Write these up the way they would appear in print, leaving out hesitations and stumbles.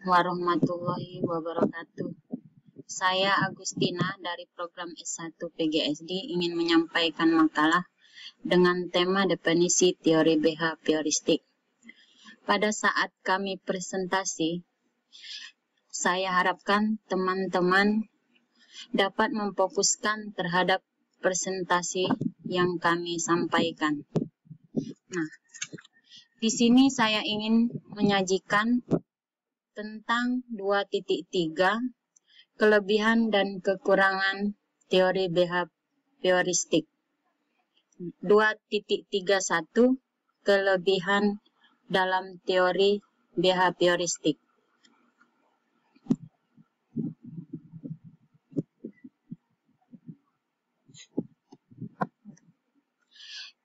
warahmatullahi wabarakatuh. Saya Agustina dari program S1 PGSD ingin menyampaikan makalah dengan tema definisi teori behavioristik. Pada saat kami presentasi, saya harapkan teman-teman dapat memfokuskan terhadap presentasi yang kami sampaikan. Nah, di sini saya ingin menyajikan tentang 2.3 kelebihan dan kekurangan teori behavioristik. 2.31 kelebihan dalam teori behavioristik.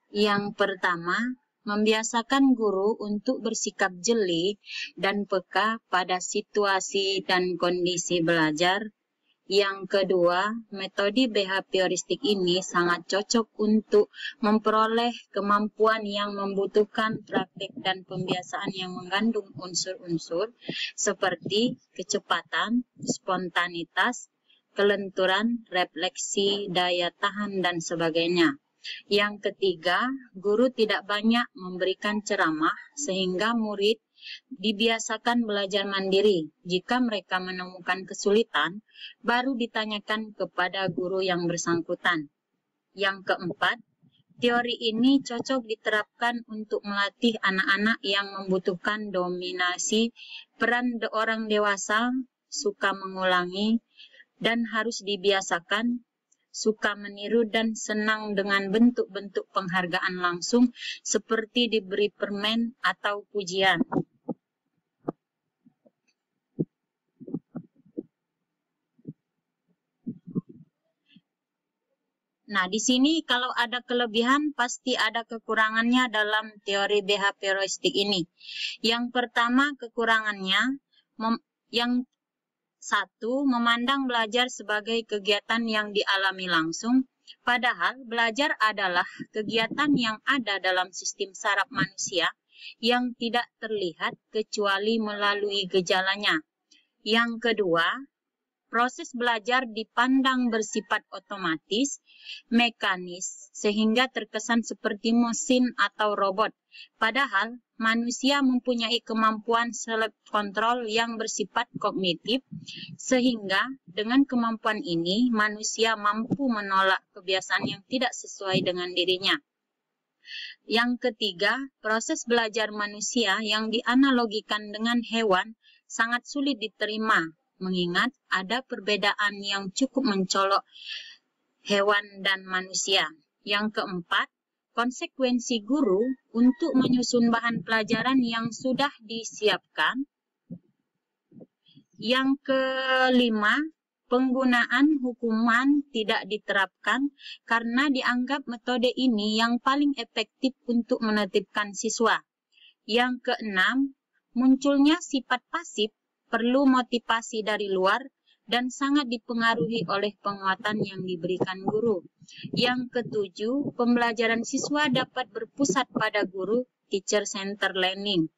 Yang pertama, membiasakan guru untuk bersikap jeli dan peka pada situasi dan kondisi belajar. Yang kedua, metode behavioristik ini sangat cocok untuk memperoleh kemampuan yang membutuhkan praktik dan pembiasaan yang mengandung unsur-unsur seperti kecepatan, spontanitas, kelenturan, refleksi, daya tahan, dan sebagainya. Yang ketiga, guru tidak banyak memberikan ceramah sehingga murid dibiasakan belajar mandiri. Jika mereka menemukan kesulitan, baru ditanyakan kepada guru yang bersangkutan. Yang keempat, teori ini cocok diterapkan untuk melatih anak-anak yang membutuhkan dominasi peran orang dewasa, suka mengulangi, dan harus dibiasakan suka meniru dan senang dengan bentuk-bentuk penghargaan langsung seperti diberi permen atau pujian. Nah, di sini kalau ada kelebihan pasti ada kekurangannya dalam teori behavioristik ini. Yang pertama kekurangannya, yang satu, memandang belajar sebagai kegiatan yang dialami langsung, padahal belajar adalah kegiatan yang ada dalam sistem saraf manusia yang tidak terlihat kecuali melalui gejalanya. Yang kedua, proses belajar dipandang bersifat otomatis, mekanis, sehingga terkesan seperti mesin atau robot. Padahal, manusia mempunyai kemampuan self-kontrol yang bersifat kognitif, sehingga dengan kemampuan ini, manusia mampu menolak kebiasaan yang tidak sesuai dengan dirinya. Yang ketiga, proses belajar manusia yang dianalogikan dengan hewan sangat sulit diterima, mengingat ada perbedaan yang cukup mencolok hewan dan manusia. Yang keempat, konsekuensi guru untuk menyusun bahan pelajaran yang sudah disiapkan. Yang kelima, penggunaan hukuman tidak diterapkan karena dianggap metode ini yang paling efektif untuk menertibkan siswa. Yang keenam, munculnya sifat pasif perlu motivasi dari luar dan sangat dipengaruhi oleh penguatan yang diberikan guru. Yang ketujuh, pembelajaran siswa dapat berpusat pada guru, teacher-centered learning.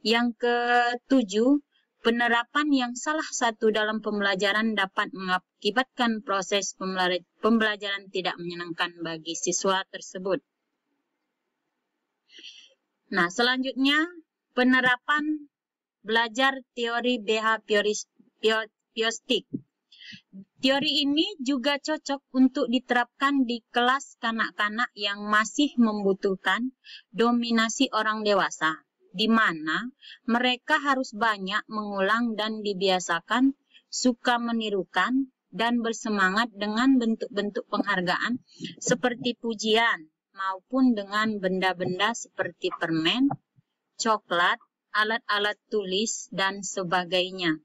Yang ketujuh, penerapan yang salah satu dalam pembelajaran dapat mengakibatkan proses pembelajaran tidak menyenangkan bagi siswa tersebut. Nah, selanjutnya, penerapan belajar teori behavioristik. Teori ini juga cocok untuk diterapkan di kelas kanak-kanak yang masih membutuhkan dominasi orang dewasa, di mana mereka harus banyak mengulang dan dibiasakan suka menirukan dan bersemangat dengan bentuk-bentuk penghargaan seperti pujian maupun dengan benda-benda seperti permen, coklat, alat-alat tulis, dan sebagainya.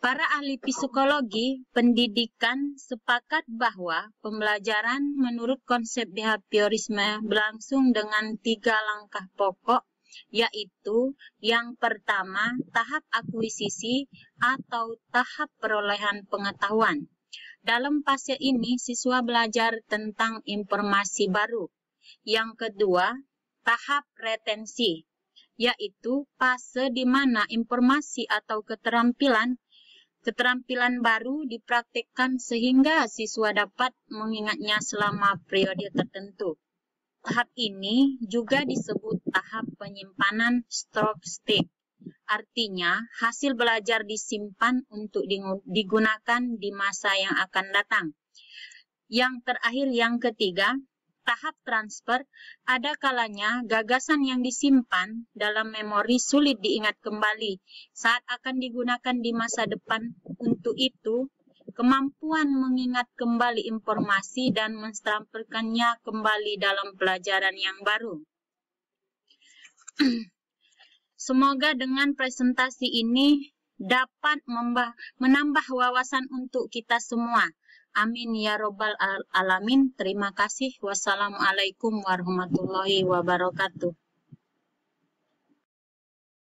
Para ahli psikologi pendidikan sepakat bahwa pembelajaran menurut konsep behaviorisme berlangsung dengan 3 langkah pokok, yaitu yang pertama, tahap akuisisi atau tahap perolehan pengetahuan. Dalam fase ini, siswa belajar tentang informasi baru. Yang kedua, tahap retensi. yaitu fase di mana informasi atau keterampilan baru dipraktikkan sehingga siswa dapat mengingatnya selama periode tertentu. Tahap ini juga disebut tahap penyimpanan stroke state. Artinya, hasil belajar disimpan untuk digunakan di masa yang akan datang. Yang terakhir, yang ketiga, tahap transfer, ada kalanya gagasan yang disimpan dalam memori sulit diingat kembali saat akan digunakan di masa depan. Untuk itu, kemampuan mengingat kembali informasi dan mentransferkannya kembali dalam pelajaran yang baru. Semoga dengan presentasi ini dapat menambah wawasan untuk kita semua. Amin ya robbal alamin. Terima kasih. Wassalamualaikum warahmatullahi wabarakatuh.